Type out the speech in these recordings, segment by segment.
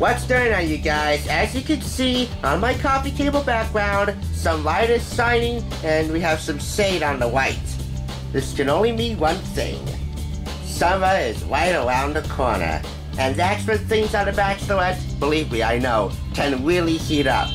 What's going on, you guys? As you can see on my coffee table background, some light is shining and we have some shade on the white. This can only mean one thing. Summer is right around the corner. And that's when things on The Bachelorette, believe me, I know, can really heat up.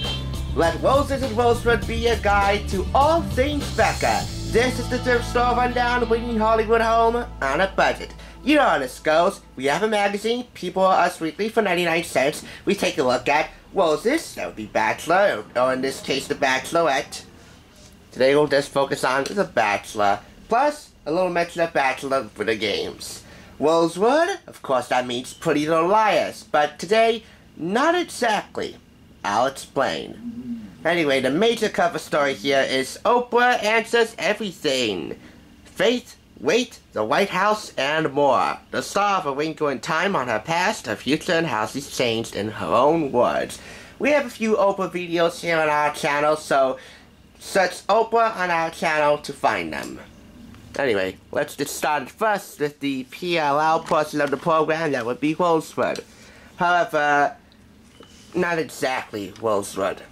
Let Roses and Rosewood be your guide to all things Becca. This is the Thrift Store Rundown, bringing Hollywood home on a budget. You know how this goes. We have a magazine, People or Us Weekly, for 99 cents. We take a look at Roses, that would be Bachelor, or in this case, The Bachelorette. Today we'll just focus on The Bachelor, plus a little mention of Bachelor for the games. Rosewood, of course that means Pretty Little Liars, but today, not exactly. I'll explain. Anyway, the major cover story here is Oprah Answers Everything. Faith, weight, the White House, and more. The star of A Wrinkle in Time on her past, her future, and how she's changed in her own words. We have a few Oprah videos here on our channel, so search Oprah on our channel to find them. Anyway, let's get started first with the PLL portion of the program, that would be Rosewood. However, not exactly Rosewood.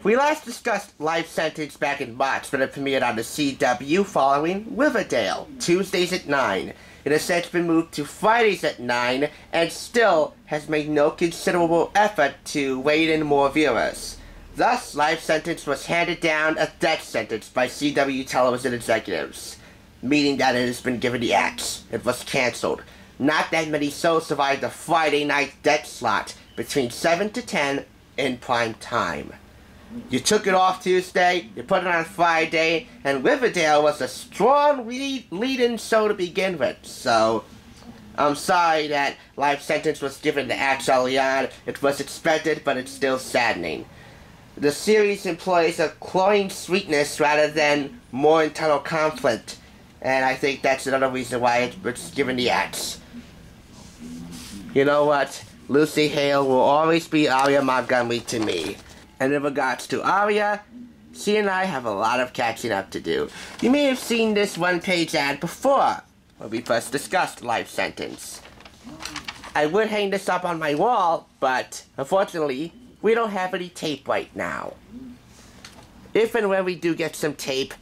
We last discussed Life Sentence back in March when it premiered on the CW following Riverdale, Tuesdays at 9. It has since been moved to Fridays at 9 and still has made no considerable effort to wade in more viewers. Thus, Life Sentence was handed down a death sentence by CW television executives, meaning that it has been given the axe. It was cancelled. Not that many shows survived the Friday night death slot between 7 to 10 in prime time. You took it off Tuesday, you put it on Friday, and Riverdale was a strong lead-in show to begin with, so I'm sorry that Life Sentence was given the axe early on. It was expected, but it's still saddening. The series employs a cloying sweetness rather than more internal conflict, and I think that's another reason why it's given the axe. You know what? Lucy Hale will always be Aria Montgomery to me. And in regards to Aria, she and I have a lot of catching up to do. You may have seen this one-page ad before, when we first discussed Life Sentence. I would hang this up on my wall, but unfortunately, we don't have any tape right now. If and when we do get some tape,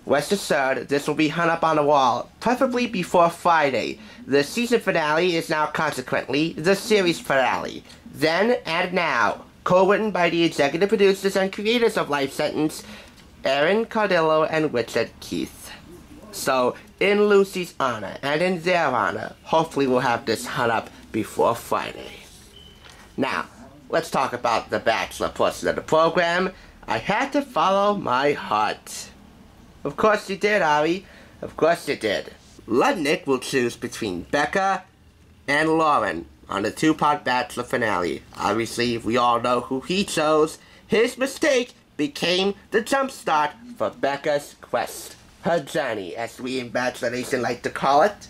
rest assured, this will be hung up on the wall, preferably before Friday. The season finale is now consequently the series finale. Then and now. Co-written by the executive producers and creators of Life Sentence, Aaron Cardillo and Richard Keith. So, in Lucy's honor, and in their honor, hopefully we'll have this hung up before Friday. Now, let's talk about the Bachelor portion of the program. I had to follow my heart. Of course you did, Ari. Of course you did. Ludnick will choose between Becca and Lauren on the two-part Bachelor finale. Obviously, we all know who he chose. His mistake became the jumpstart for Becca's quest. Her journey, as we in Bachelor Nation like to call it.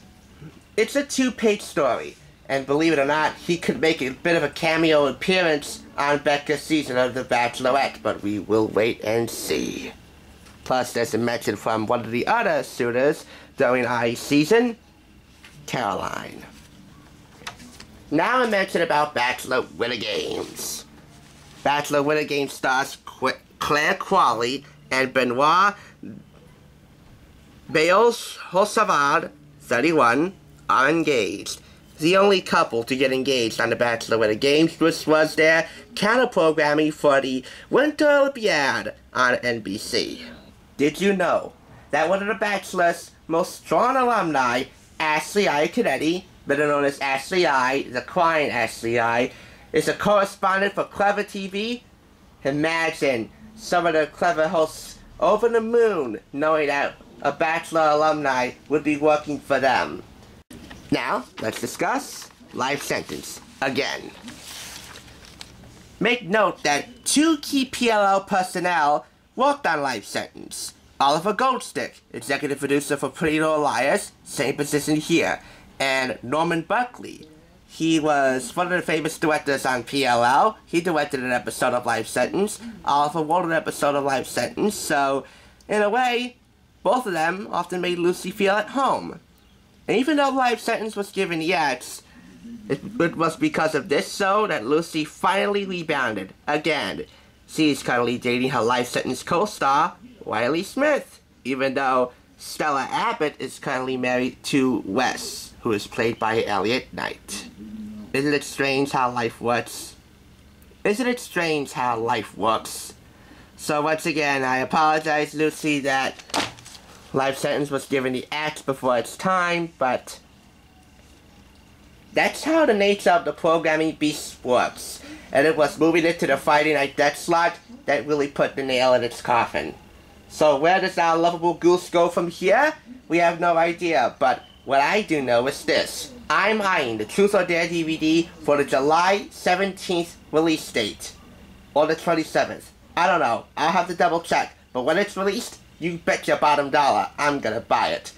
It's a two-page story, and believe it or not, he could make a bit of a cameo appearance on Becca's season of The Bachelorette, but we will wait and see. Plus, there's a mention from one of the other suitors during our season, Caroline. Now a mention about Bachelor Winter Games. Bachelor Winter Games stars Claire Crawley and Benoit Bayos-Hosavad, 31, are engaged. The only couple to get engaged on the Bachelor Winter Games, which was their counter-programming for the Winter Olympiad on NBC. Did you know that one of the Bachelor's most strong alumni, Ashley I. Canetti, better known as Ashley I, the crying Ashley I, is a correspondent for Clever TV? Imagine some of the Clever hosts over the moon knowing that a Bachelor alumni would be working for them. Now, let's discuss Life Sentence again. Make note that two key PLL personnel worked on Life Sentence. Oliver Goldstick, executive producer for Pretty Little Liars, same position here. And Norman Buckley. He was one of the famous directors on PLL. He directed an episode of Life Sentence. Oliver wrote an episode of Life Sentence. So, in a way, both of them often made Lucy feel at home. And even though Life Sentence was given the X, It was because of this show that Lucy finally rebounded again. She's currently dating her life sentence co-star, Wiley Smith, even though Stella Abbott is currently married to Wes, who is played by Elliot Knight. Isn't it strange how life works? Isn't it strange how life works? So once again, I apologize, Lucy, that life sentence was given the axe before its time, but that's how the nature of the programming beast works. And it was moving it to the Friday night death slot that really put the nail in its coffin. So where does our lovable goose go from here? We have no idea, but what I do know is this. I'm eyeing the Truth or Dare DVD for the July 17th release date. Or the 27th. I don't know. I'll have to double check. But when it's released, you bet your bottom dollar I'm gonna buy it.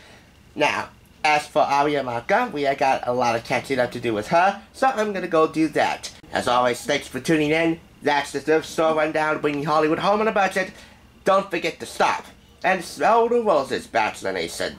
Now, as for Aria Maka, we got a lot of catching up to do with her, so I'm gonna go do that. As always, thanks for tuning in. That's the Thrift Store Rundown, bringing Hollywood home on a budget. Don't forget to stop and smell the roses, Bachelor Nation.